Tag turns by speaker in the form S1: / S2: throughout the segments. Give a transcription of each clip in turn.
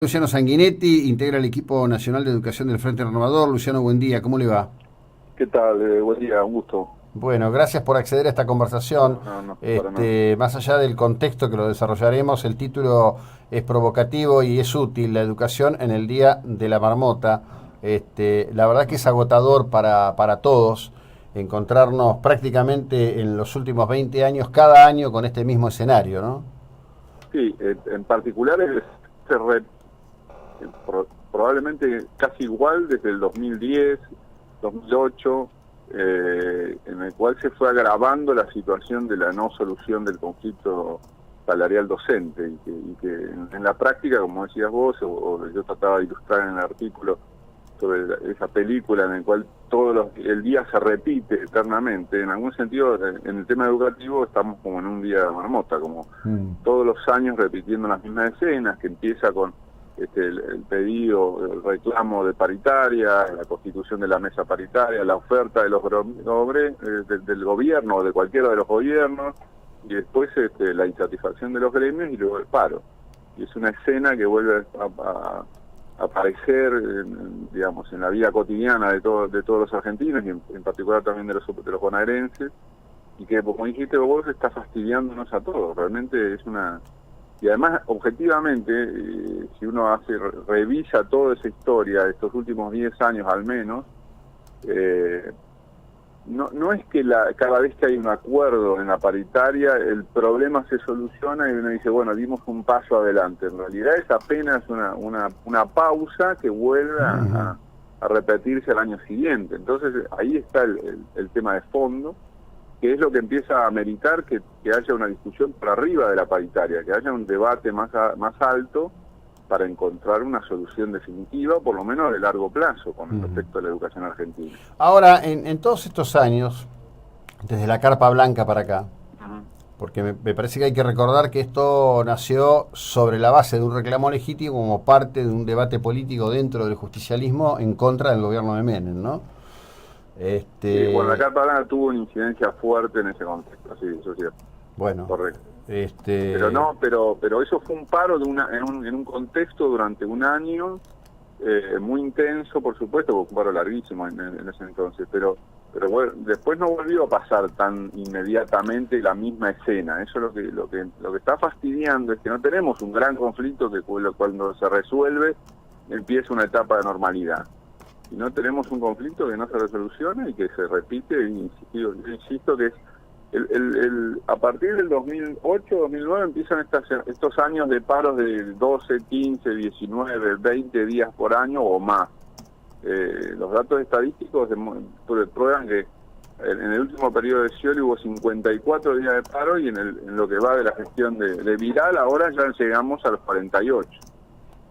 S1: Luciano Sanguinetti integra el equipo nacional de educación del Frente Renovador. Luciano, buen día, ¿cómo le va?
S2: ¿Qué tal? Buen día, un gusto.
S1: Bueno, gracias por acceder a esta conversación.
S2: No, no, no, para nada.
S1: Más allá del contexto que lo desarrollaremos, el título es provocativo y es útil, la educación en el Día de la Marmota. La verdad que es agotador para todos encontrarnos prácticamente en los últimos 20 años, cada año con este mismo escenario, ¿no?
S2: Sí, en particular se re- probablemente casi igual desde el 2010, 2008, en el cual se fue agravando la situación de la no solución del conflicto salarial docente y que en la práctica, como decías vos, o yo trataba de ilustrar en el artículo sobre esa película en la cual el día se repite eternamente, en algún sentido, en el tema educativo estamos como en un día de marmota, como
S1: Mm.
S2: todos los años repitiendo las mismas escenas, que empieza con el pedido, el reclamo de paritaria, la constitución de la mesa paritaria, la oferta de los del gobierno o de cualquiera de los gobiernos, y después la insatisfacción de los gremios y luego el paro. Y es una escena que vuelve a aparecer, digamos, en la vida cotidiana de todos los argentinos y en particular también de los bonaerenses, y que, como dijiste vos, está fastidiándonos a todos. Realmente es una... Y además, objetivamente, si uno revisa toda esa historia de estos últimos 10 años al menos, eh, no es que cada vez que hay un acuerdo en la paritaria el problema se soluciona y uno dice, bueno, dimos un paso adelante. En realidad es apenas una pausa que vuelve
S1: Ujú.
S2: a repetirse al año siguiente. Entonces ahí está el tema de fondo, que es lo que empieza a ameritar que haya una discusión por arriba de la paritaria, que haya un debate más alto para encontrar una solución definitiva, por lo menos de largo plazo, con
S1: Ujú.
S2: respecto a la educación argentina.
S1: Ahora, en todos estos años, desde la Carpa Blanca para acá,
S2: Ujú.
S1: porque me parece que hay que recordar que esto nació sobre la base de un reclamo legítimo como parte de un debate político dentro del justicialismo en contra del gobierno de Menem, ¿no?
S2: Sí, bueno, la
S1: Este,
S2: Carta Blanca tuvo una incidencia fuerte en ese contexto, sí, eso es cierto,
S1: bueno,
S2: correcto. Pero
S1: este,
S2: no, pero eso fue un paro en un contexto durante un año, muy intenso, por supuesto, porque fue un paro larguísimo en ese entonces, pero bueno, después no volvió a pasar tan inmediatamente la misma escena. Eso es lo que está fastidiando, es que no tenemos un gran conflicto que cuando se resuelve empieza una etapa de normalidad. Y no tenemos un conflicto que no se resoluciona y que se repite, yo insisto que es a partir del 2008, 2009 empiezan estos años de paros de 12, 15, 19, 20 días por año o más. Los datos estadísticos prueban que en el último periodo de Scioli hubo 54 días de paro y en lo que va de la gestión de Vidal ahora ya llegamos a los 48.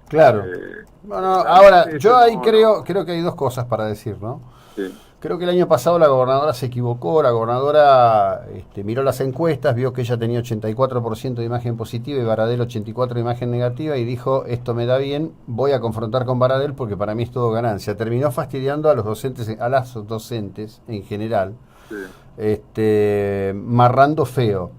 S1: claro.
S2: Eh,
S1: Bueno, ahora,
S2: realmente eso
S1: yo ahí creo,
S2: no,
S1: creo que hay dos cosas para decir, ¿no?
S2: sí.
S1: Creo que el año pasado la gobernadora se equivocó, la gobernadora miró las encuestas, vio que ella tenía 84% de imagen positiva y Baradel 84% de imagen negativa y dijo, esto me da bien, voy a confrontar con Baradel porque para mí es todo ganancia. Terminó fastidiando a los docentes, a las docentes en general,
S2: Sí.
S1: marrando feo.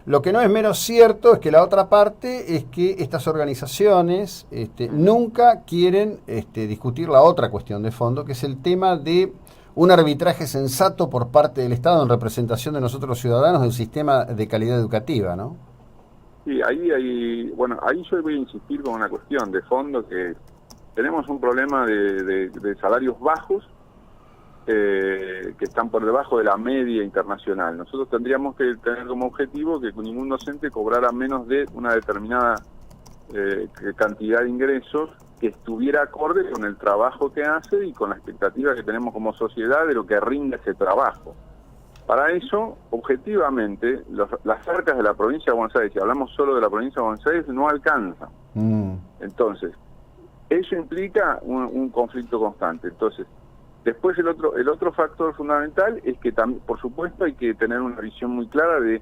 S1: Lo que no es menos cierto es que la otra parte es que estas organizaciones
S2: Ujú.
S1: nunca quieren discutir la otra cuestión de fondo, que es el tema de un arbitraje sensato por parte del Estado en representación de nosotros los ciudadanos del sistema de calidad educativa, ¿no?
S2: Sí, bueno, ahí yo voy a insistir con una cuestión de fondo que tenemos un problema de salarios bajos, que están por debajo de la media internacional. Nosotros tendríamos que tener como objetivo que ningún docente cobrara menos de una determinada cantidad de ingresos que estuviera acorde con el trabajo que hace y con la expectativa que tenemos como sociedad de lo que rinde ese trabajo. Para eso, objetivamente, las arcas de la provincia de Buenos Aires, si hablamos solo de la provincia de Buenos Aires, no alcanzan.
S1: Mm.
S2: Entonces, eso implica un conflicto constante. Entonces, después el otro factor fundamental es que también, por supuesto, hay que tener una visión muy clara de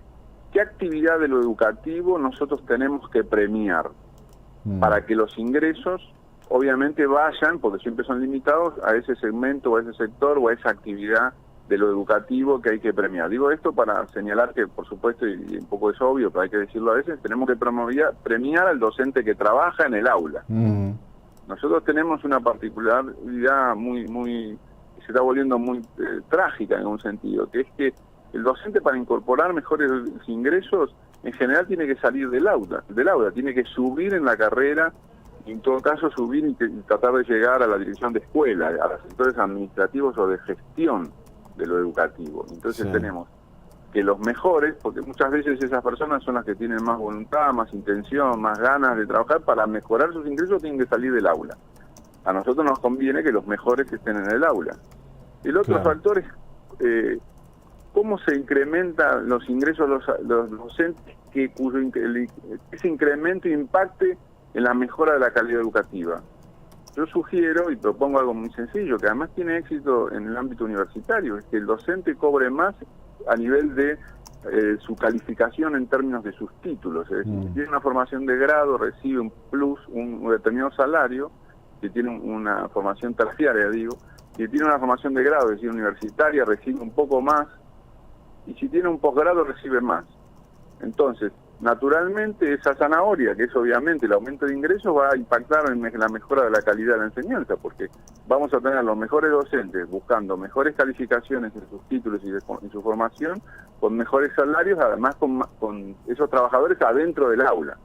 S2: qué actividad de lo educativo nosotros tenemos que premiar
S1: Mm.
S2: para que los ingresos obviamente vayan, porque siempre son limitados, a ese segmento o a ese sector o a esa actividad de lo educativo que hay que premiar. Digo esto para señalar que, por supuesto, y un poco es obvio, pero hay que decirlo a veces, tenemos que premiar al docente que trabaja en el aula. Nosotros tenemos una particularidad que se está volviendo muy trágica en un sentido, que es que el docente, para incorporar mejores ingresos, en general tiene que salir del aula, tiene que subir en la carrera, y en todo caso subir y tratar de llegar a la dirección de escuela, a los sectores administrativos o de gestión de lo educativo. Entonces tenemos que los mejores, porque muchas veces esas personas son las que tienen más voluntad, más intención, más ganas de trabajar, para mejorar sus ingresos tienen que salir del aula. A nosotros nos conviene que los mejores estén en el aula. El otro factor es cómo se incrementan los ingresos los docentes, que ese incremento impacte en la mejora de la calidad educativa. Yo sugiero y propongo algo muy sencillo, que además tiene éxito en el ámbito universitario, es que el docente cobre más a nivel de su calificación en términos de sus títulos. Es decir, si tiene una formación de grado, recibe un plus, un determinado salario. Si tiene una formación terciaria, si tiene una formación de grado, es decir, universitaria, recibe un poco más, y si tiene un posgrado, recibe más. Entonces, naturalmente, esa zanahoria, que es obviamente el aumento de ingresos, va a impactar en la mejora de la calidad de la enseñanza, porque vamos a tener a los mejores docentes buscando mejores calificaciones en sus títulos y en su formación, con mejores salarios, además con esos trabajadores adentro del aula.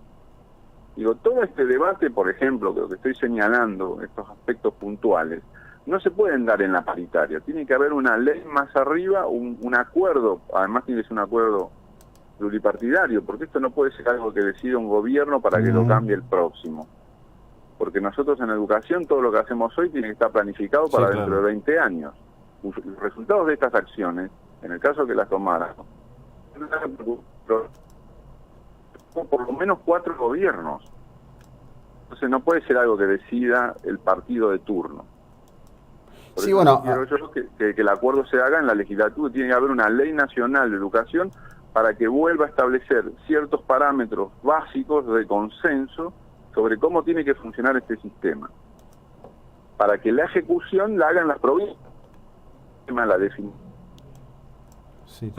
S2: Digo, todo este debate, por ejemplo, que lo que estoy señalando, estos aspectos puntuales, no se pueden dar en la paritaria. Tiene que haber una ley más arriba, un acuerdo, además tiene que ser un acuerdo pluripartidario, porque esto no puede ser algo que decida un gobierno para que lo cambie el próximo. Porque nosotros en educación, todo lo que hacemos hoy tiene que estar planificado para dentro de 20 años. Los resultados de estas acciones, en el caso que las tomaran, por lo menos 4 gobiernos. Entonces no puede ser algo que decida el partido de turno. Por eso
S1: bueno,
S2: quiero yo que el acuerdo se haga en la legislatura. Tiene que haber una ley nacional de educación para que vuelva a establecer ciertos parámetros básicos de consenso sobre cómo tiene que funcionar este sistema, para que la ejecución la hagan las provincias. La definición.
S1: Sí,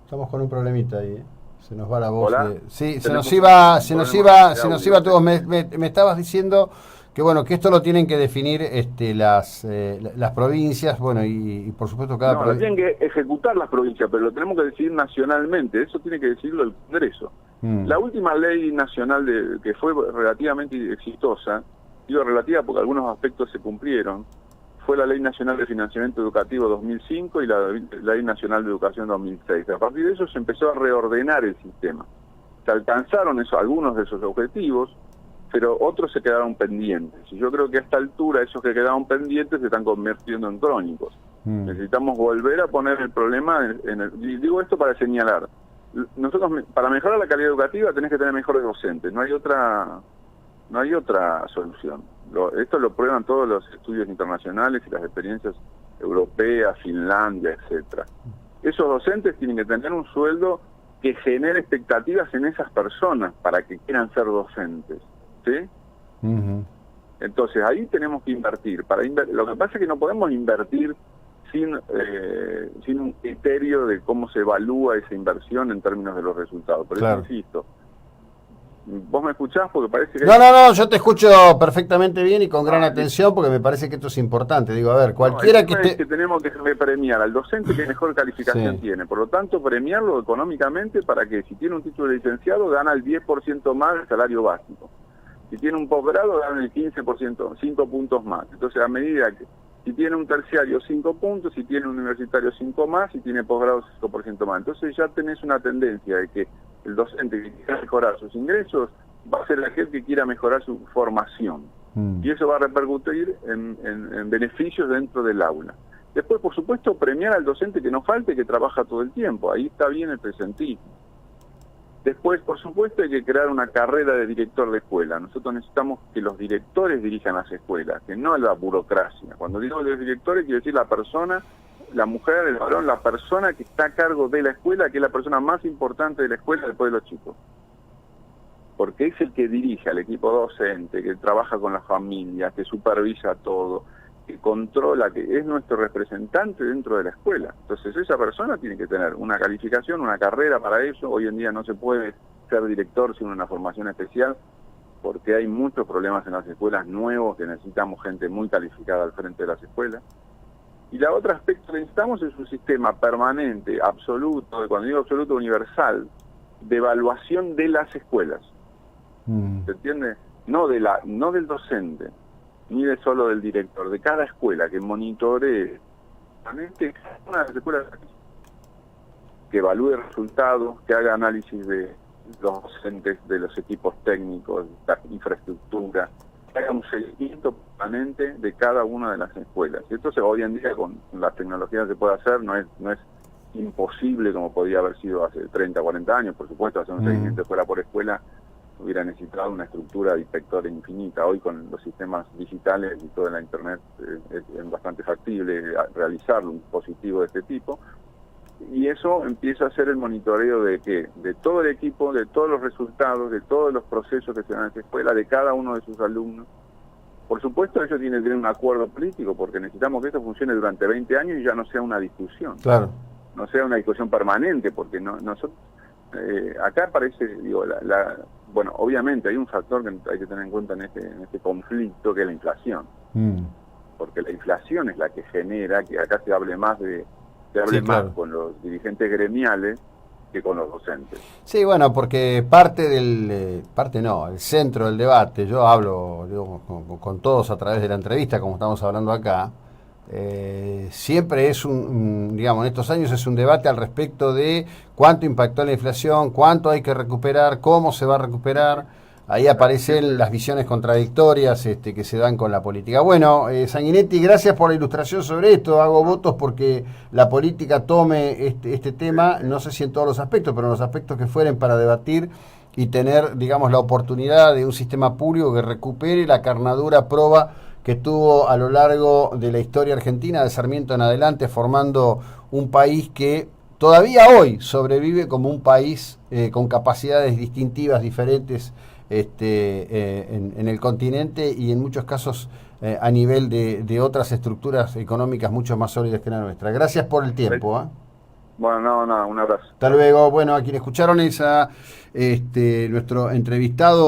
S1: estamos con un problemita ahí, Se nos va la voz. Sí, se nos iba todo. Me estabas diciendo que bueno, que esto lo tienen que definir las provincias, bueno, y por supuesto cada
S2: provincia. No, lo tienen que ejecutar las provincias, pero lo tenemos que decidir nacionalmente. Eso tiene que decidirlo el Congreso. La última ley nacional que fue relativamente exitosa, digo relativa porque algunos aspectos se cumplieron, fue la Ley Nacional de Financiamiento Educativo 2005 y la Ley Nacional de Educación 2006. A partir de eso se empezó a reordenar el sistema. Se alcanzaron algunos de esos objetivos, pero otros se quedaron pendientes. Y yo creo que a esta altura esos que quedaron pendientes se están convirtiendo en crónicos. Necesitamos volver a poner el problema y digo esto para señalar. Nosotros, para mejorar la calidad educativa, tenés que tener mejores docentes. No hay otra solución. Esto lo prueban todos los estudios internacionales y las experiencias europeas, Finlandia, etcétera. Esos docentes tienen que tener un sueldo que genere expectativas en esas personas para que quieran ser docentes, ¿sí? Entonces ahí tenemos que invertir. Lo que pasa es que no podemos invertir sin un criterio de cómo se evalúa esa inversión en términos de los resultados. Por eso insisto. ¿Vos me escuchás? Porque parece que...
S1: No, yo te escucho perfectamente bien y con gran atención porque me parece que esto es importante. Digo, a ver, cualquiera que esté...
S2: Es que tenemos que premiar al docente que mejor calificación tiene. Por lo tanto, premiarlo económicamente para que si tiene un título de licenciado gana el 10% más del salario básico. Si tiene un posgrado gana el 15%, 5 puntos más. Entonces, a medida que si tiene un terciario 5 puntos, si tiene un universitario 5 más, si tiene posgrado 5% más. Entonces ya tenés una tendencia de que el docente que quiera mejorar sus ingresos va a ser aquel que quiera mejorar su formación. Y eso va a repercutir en beneficios dentro del aula. Después, por supuesto, premiar al docente que no falte, que trabaja todo el tiempo. Ahí está bien el presentismo. Después, por supuesto, hay que crear una carrera de director de escuela. Nosotros necesitamos que los directores dirijan las escuelas, que no la burocracia. Cuando digo los directores, quiero decir la persona, la mujer, el varón, la persona que está a cargo de la escuela, que es la persona más importante de la escuela después de los chicos. Porque es el que dirige al equipo docente, que trabaja con las familias, que supervisa todo, que controla, que es nuestro representante dentro de la escuela. Entonces esa persona tiene que tener una calificación, una carrera para eso. Hoy en día no se puede ser director sin una formación especial, porque hay muchos problemas en las escuelas nuevos que necesitamos gente muy calificada al frente de las escuelas. Y la otro aspecto que necesitamos es un sistema permanente, absoluto, cuando digo absoluto, universal, de evaluación de las escuelas. ¿Se entiende? No del docente, ni de solo del director, de cada escuela, que monitoree permanente una de las escuelas, que evalúe resultados, que haga análisis de los docentes, de los equipos técnicos, de la infraestructura, que haga un seguimiento permanente de cada una de las escuelas. Y esto hoy en día con las tecnologías se puede hacer, no es imposible como podía haber sido hace 30, 40 años, por supuesto, hacer un seguimiento escuela por escuela hubiera necesitado una estructura de inspectores infinita. Hoy con los sistemas digitales y toda la internet es bastante factible realizar un dispositivo de este tipo, y eso empieza a ser el monitoreo de ¿qué? De todo el equipo, de todos los resultados, de todos los procesos que se dan en esa escuela, de cada uno de sus alumnos. Por supuesto, eso tiene que tener un acuerdo político, porque necesitamos que esto funcione durante 20 años y ya no sea una discusión.
S1: Claro.
S2: No sea una discusión permanente, porque nosotros acá parece, digo, bueno, obviamente hay un factor que hay que tener en cuenta en este conflicto, que es la inflación. Porque la inflación es la que genera que acá se hable más
S1: claro,
S2: con los dirigentes gremiales que con los docentes.
S1: Sí, bueno, porque el centro del debate, yo hablo con todos a través de la entrevista, como estamos hablando acá, siempre es digamos, en estos años es un debate al respecto de cuánto impactó la inflación, cuánto hay que recuperar, cómo se va a recuperar. Ahí aparecen las visiones contradictorias que se dan con la política. Bueno, Sanguinetti, gracias por la ilustración sobre esto. Hago votos porque la política tome este tema, no sé si en todos los aspectos, pero en los aspectos que fueren para debatir y tener, digamos, la oportunidad de un sistema público que recupere la carnadura proba que tuvo a lo largo de la historia argentina, de Sarmiento en adelante, formando un país que todavía hoy sobrevive como un país con capacidades distintivas, diferentes, en el continente y en muchos casos a nivel de otras estructuras económicas mucho más sólidas que la nuestra. Gracias por el tiempo.
S2: Bueno, un abrazo.
S1: Hasta luego. Bueno, a quienes escucharon nuestro entrevistado